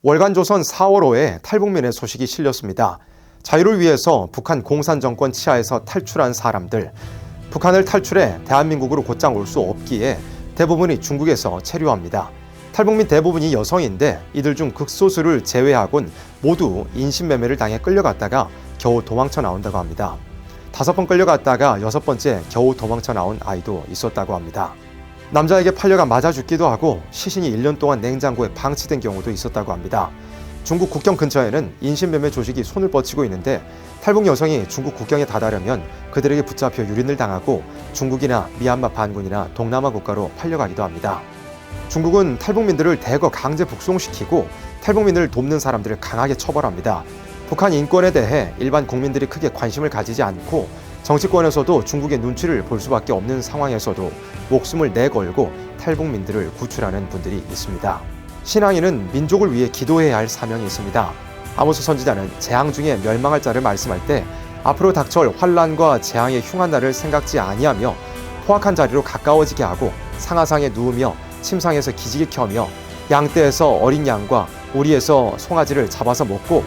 월간조선 4월5에 탈북민의 소식이 실렸습니다. 자유를 위해서 북한 공산정권 치하에서 탈출한 사람들, 북한을 탈출해 대한민국으로 곧장 올 수 없기에 대부분이 중국에서 체류합니다. 탈북민 대부분이 여성인데 이들 중 극소수를 제외하곤 모두 인신매매를 당해 끌려갔다가 겨우 도망쳐 나온다고 합니다. 5번 끌려갔다가 6번째 겨우 도망쳐 나온 아이도 있었다고 합니다. 남자에게 팔려가 맞아 죽기도 하고 시신이 1년 동안 냉장고에 방치된 경우도 있었다고 합니다. 중국 국경 근처에는 인신매매 조직이 손을 뻗치고 있는데 탈북 여성이 중국 국경에 다다르면 그들에게 붙잡혀 유린을 당하고 중국이나 미얀마 반군이나 동남아 국가로 팔려가기도 합니다. 중국은 탈북민들을 대거 강제 북송시키고 탈북민을 돕는 사람들을 강하게 처벌합니다. 북한 인권에 대해 일반 국민들이 크게 관심을 가지지 않고 정치권에서도 중국의 눈치를 볼 수밖에 없는 상황에서도 목숨을 내걸고 탈북민들을 구출하는 분들이 있습니다. 신앙인은 민족을 위해 기도해야 할 사명이 있습니다. 아모스 선지자는 재앙 중에 멸망할 자를 말씀할 때 앞으로 닥쳐올 환란과 재앙의 흉한 날을 생각지 아니하며 포악한 자리로 가까워지게 하고 상하상에 누우며 침상에서 기지개 켜며 양떼에서 어린 양과 우리에서 송아지를 잡아서 먹고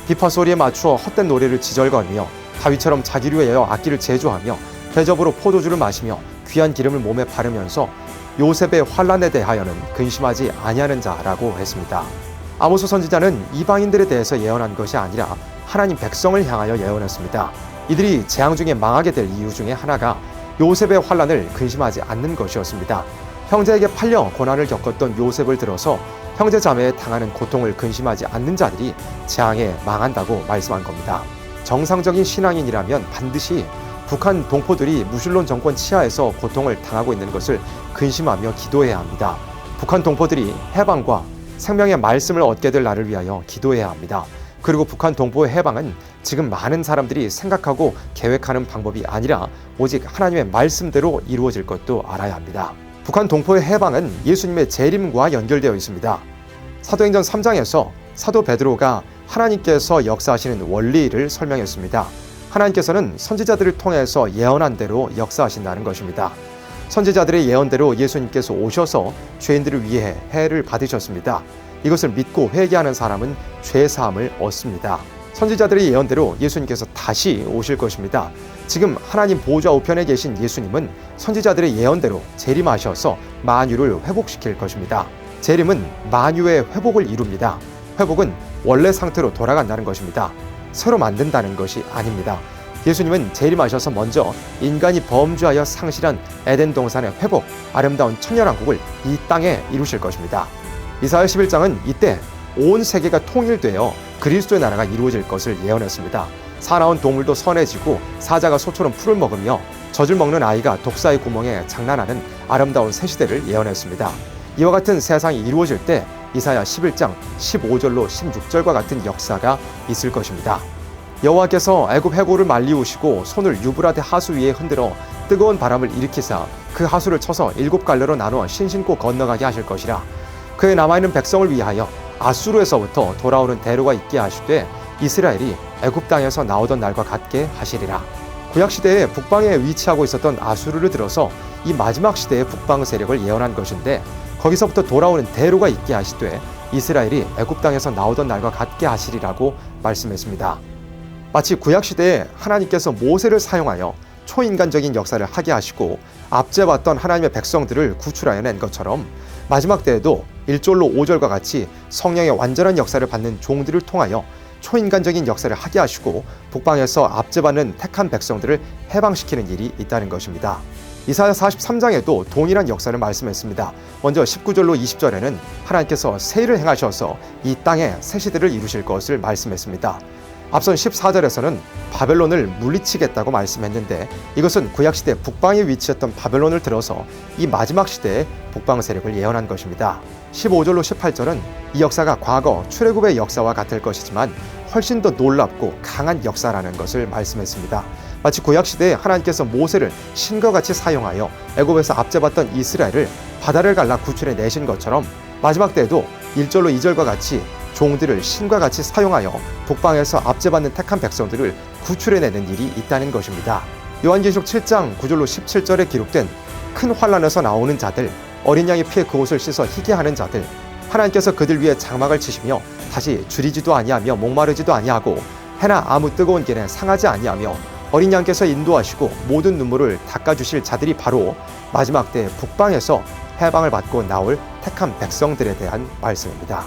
비파 소리에 맞추어 헛된 노래를 지절거리며 다윗처럼 자기를 위하여 악기를 제조하며 대접으로 포도주를 마시며 귀한 기름을 몸에 바르면서 요셉의 환란에 대하여는 근심하지 아니하는 자라고 했습니다. 아모스 선지자는 이방인들에 대해서 예언한 것이 아니라 하나님 백성을 향하여 예언했습니다. 이들이 재앙 중에 망하게 될 이유 중에 하나가 요셉의 환란을 근심하지 않는 것이었습니다. 형제에게 팔려 고난을 겪었던 요셉을 들어서 형제 자매에 당하는 고통을 근심하지 않는 자들이 재앙에 망한다고 말씀한 겁니다. 정상적인 신앙인이라면 반드시 북한 동포들이 무신론 정권 치하에서 고통을 당하고 있는 것을 근심하며 기도해야 합니다. 북한 동포들이 해방과 생명의 말씀을 얻게 될 날을 위하여 기도해야 합니다. 그리고 북한 동포의 해방은 지금 많은 사람들이 생각하고 계획하는 방법이 아니라 오직 하나님의 말씀대로 이루어질 것도 알아야 합니다. 북한 동포의 해방은 예수님의 재림과 연결되어 있습니다. 사도행전 3장에서 사도 베드로가 하나님께서 역사하시는 원리를 설명했습니다. 하나님께서는 선지자들을 통해서 예언한 대로 역사하신다는 것입니다. 선지자들의 예언대로 예수님께서 오셔서 죄인들을 위해 해를 받으셨습니다. 이것을 믿고 회개하는 사람은 죄 사함을 얻습니다. 선지자들의 예언대로 예수님께서 다시 오실 것입니다. 지금 하나님 보좌 우편에 계신 예수님은 선지자들의 예언대로 재림하셔서 만유를 회복시킬 것입니다. 재림은 만유의 회복을 이룹니다. 회복은 원래 상태로 돌아간다는 것입니다. 새로 만든다는 것이 아닙니다. 예수님은 재림하셔서 먼저 인간이 범죄하여 상실한 에덴 동산의 회복, 아름다운 천년왕국을 이 땅에 이루실 것입니다. 이사야 11장은 이때 온 세계가 통일되어 그리스도의 나라가 이루어질 것을 예언했습니다. 사나운 동물도 선해지고 사자가 소처럼 풀을 먹으며 젖을 먹는 아이가 독사의 구멍에 장난하는 아름다운 새 시대를 예언했습니다. 이와 같은 세상이 이루어질 때 이사야 11장 15절로 16절과 같은 역사가 있을 것입니다. 여호와께서 애굽 해골을 말리우시고 손을 유브라데 하수 위에 흔들어 뜨거운 바람을 일으키사 그 하수를 쳐서 7갈래로 나누어 신신고 건너가게 하실 것이라. 그의 남아있는 백성을 위하여 아수르에서부터 돌아오는 대로가 있게 하시되 이스라엘이 애굽 땅에서 나오던 날과 같게 하시리라. 구약시대에 북방에 위치하고 있었던 아수르를 들어서 이 마지막 시대의 북방 세력을 예언한 것인데 거기서부터 돌아오는 대로가 있게 하시되 이스라엘이 애굽 땅에서 나오던 날과 같게 하시리라고 말씀했습니다. 마치 구약시대에 하나님께서 모세를 사용하여 초인간적인 역사를 하게 하시고 압제받던 하나님의 백성들을 구출하여 낸 것처럼 마지막 때에도 1절로 5절과 같이 성령의 완전한 역사를 받는 종들을 통하여 초인간적인 역사를 하게 하시고 북방에서 압제받는 택한 백성들을 해방시키는 일이 있다는 것입니다. 이사야 43장에도 동일한 역사를 말씀했습니다. 먼저 19절로 20절에는 하나님께서 새 일을 행하셔서 이 땅에 새 시대를 이루실 것을 말씀했습니다. 앞선 14절에서는 바벨론을 물리치겠다고 말씀했는데 이것은 구약시대 북방에 위치했던 바벨론을 들어서 이 마지막 시대의 북방 세력을 예언한 것입니다. 15절로 18절은 이 역사가 과거 출애굽의 역사와 같을 것이지만 훨씬 더 놀랍고 강한 역사라는 것을 말씀했습니다. 마치 구약시대에 하나님께서 모세를 신과 같이 사용하여 애굽에서 압제받던 이스라엘을 바다를 갈라 구출해 내신 것처럼 마지막 때에도 1절로 2절과 같이 종들을 신과 같이 사용하여 북방에서 압제받는 택한 백성들을 구출해내는 일이 있다는 것입니다. 요한계시록 7장 9절로 17절에 기록된 큰 환란에서 나오는 자들, 어린 양의 피에 그 옷을 씻어 희게 하는 자들, 하나님께서 그들 위에 장막을 치시며 다시 줄이지도 아니하며 목마르지도 아니하고 해나 아무 뜨거운 길에 상하지 아니하며 어린 양께서 인도하시고 모든 눈물을 닦아주실 자들이 바로 마지막 때 북방에서 해방을 받고 나올 택한 백성들에 대한 말씀입니다.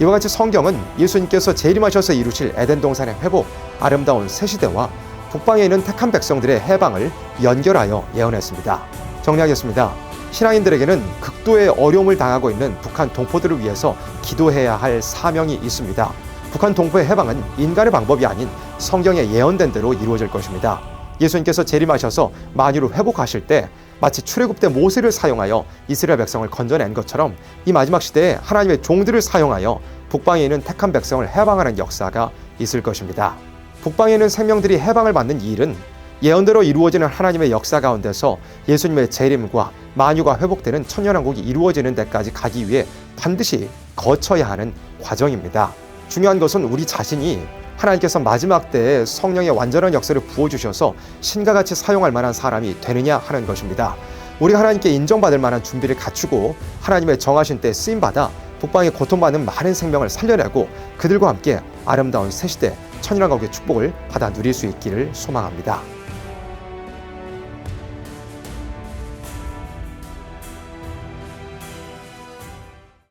이와 같이 성경은 예수님께서 재림하셔서 이루실 에덴 동산의 회복, 아름다운 새 시대와 북방에 있는 택한 백성들의 해방을 연결하여 예언했습니다. 정리하겠습니다. 신앙인들에게는 극도의 어려움을 당하고 있는 북한 동포들을 위해서 기도해야 할 사명이 있습니다. 북한 동포의 해방은 인간의 방법이 아닌 성경에 예언된 대로 이루어질 것입니다. 예수님께서 재림하셔서 만유를 회복하실 때 마치 출애굽 때 모세를 사용하여 이스라엘 백성을 건져낸 것처럼 이 마지막 시대에 하나님의 종들을 사용하여 북방에 있는 택한 백성을 해방하는 역사가 있을 것입니다. 북방에 있는 생명들이 해방을 받는 이 일은 예언대로 이루어지는 하나님의 역사 가운데서 예수님의 재림과 만유가 회복되는 천년왕국이 이루어지는 데까지 가기 위해 반드시 거쳐야 하는 과정입니다. 중요한 것은 우리 자신이 하나님께서 마지막 때에 성령의 완전한 역사를 부어주셔서 신과 같이 사용할 만한 사람이 되느냐 하는 것입니다. 우리가 하나님께 인정받을 만한 준비를 갖추고 하나님의 정하신 때에 쓰임받아 북방에 고통받는 많은 생명을 살려내고 그들과 함께 아름다운 새시대 천년왕국의 축복을 받아 누릴 수 있기를 소망합니다.